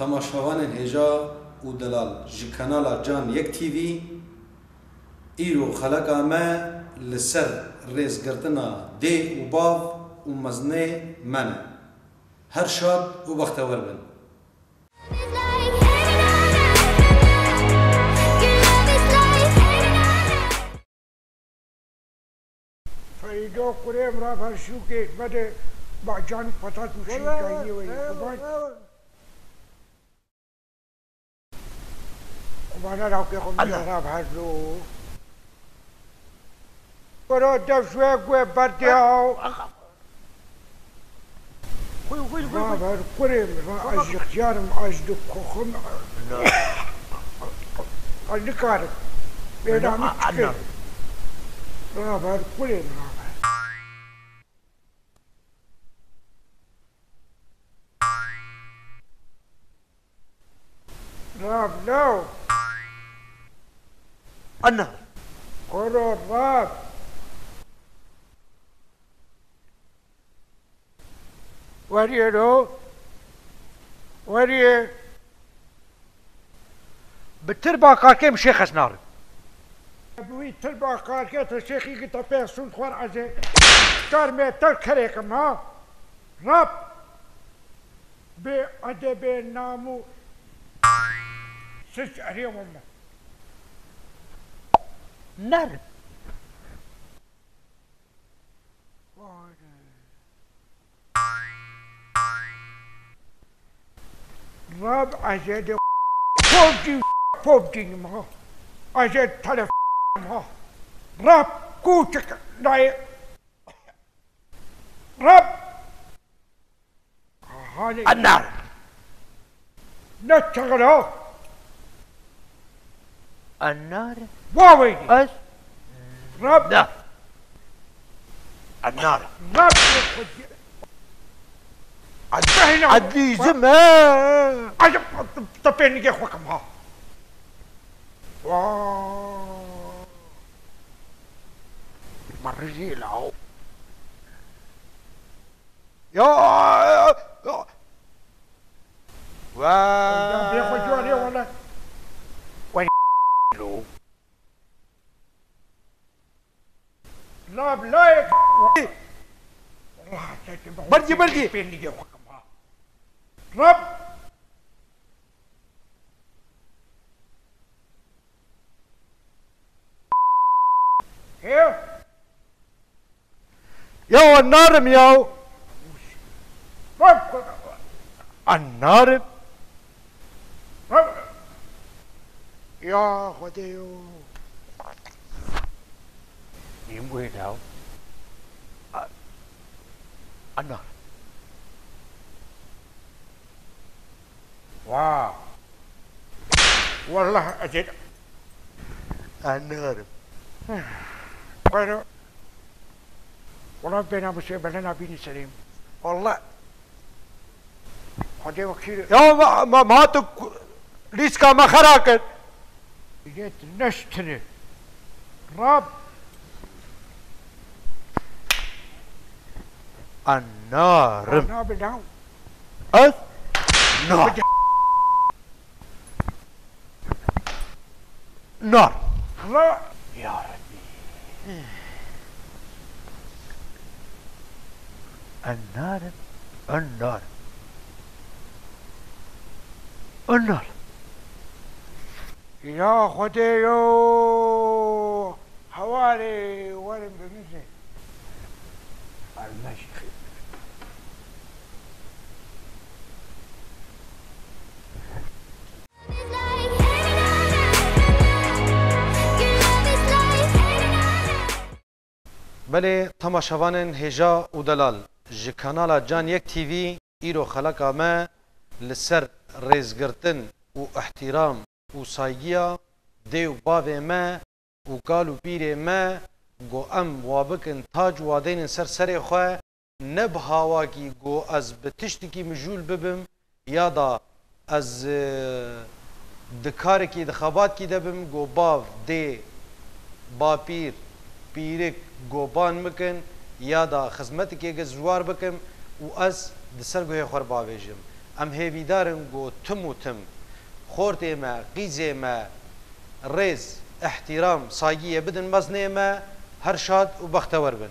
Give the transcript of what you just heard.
تماشاوان هجا و دلال جی کانالا جان یک تیوی ایرو خلقا ما لسر ریزگردنا دی و باو و مزنه من هر شاد و بختور بن فریدو کریم را فرشو که بده با جان پتات مشین کایی وی خبانا راو که خمید را فرشو برو دفشوه گوه بردی ها را بر کریم را از اختیارم از دو کخم از نکارم بیدامی چکر را بر کریم را راب لو أنا قرر راب وريه لو وريه بالتربة كاكيم شيخ سنار ابوي تربا قاركات الشيخي قلت بيرسون خوار عزي كارمي تركريكم ها راب بأدب نامو سج عليهم امه نار راب عزيز بوبجي ما عزيز تلف ما راب كوتك لاي راب النار نشتغله النار واوي أس راب لا النار راب عدي زمان عجب طبين يا اخوكم ها واو مرجي له يا بياخذ جوالي ولا وين له راب لايك بردي بردي طبين يا اخوكم ها راب يا النار يا راب النار راب يا خديو مين وين هاو النار واو والله أجد النار والله بينا مصيبة لنا بيني سليم والله خدي وكيل يا ما تك ليسكا ما خراكت جيت نشتري راب النار أنا بالله أس نار نار الله يا ربي النار النار النار يا خديو حوالي ورم بمثل المشيخ بله تماشاوان هجا و دلال جی کانالا جان یک تیوی ایرو خلقا ما لسر ریزگرتن و احترام و سایگیا دیو باوی ما و گالو پیر ما گو ام وابکن تاج وادین سر خواه نب هاواکی گو از بتشتکی مجول ببم یادا از دکارکی دخابات کی دبم گو باو دی با پیر پیرک گوبان مکن یا دا خدمت که گزوار بکم و از دسر گوی خور باویجم ام هیویدارن گو تم و تم خورد ما قیزه ما ریز احترام سایگیه بدن مزنه ما هر شاد و بختور بن